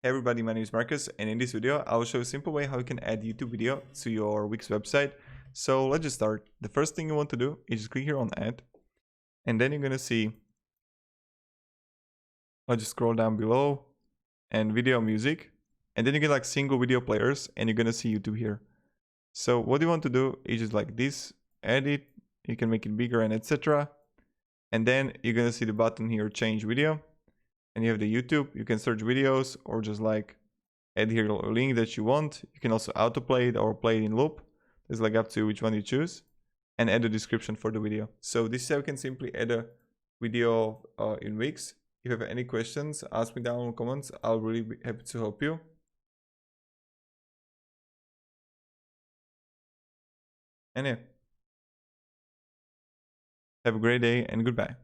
Hey everybody, my name is Marcus, and in this video I will show a simple way how you can add YouTube video to your Wix website. So let's just start. The first thing you want to do is just click here on add, and then you're gonna see, I'll just scroll down below and video music, and then you get like single video players, and you're gonna see YouTube here. So what you want to do is just like this, add it, you can make it bigger and etc. And then you're gonna see the button here, change video, and you have the YouTube. You can search videos or just like add here a link that you want. You can also autoplay it or play it in loop. It's like up to which one you choose, and add a description for the video. So this is how you can simply add a video in Wix. If you have any questions, ask me down in the comments. I'll really be happy to help you. And yeah, have a great day and goodbye.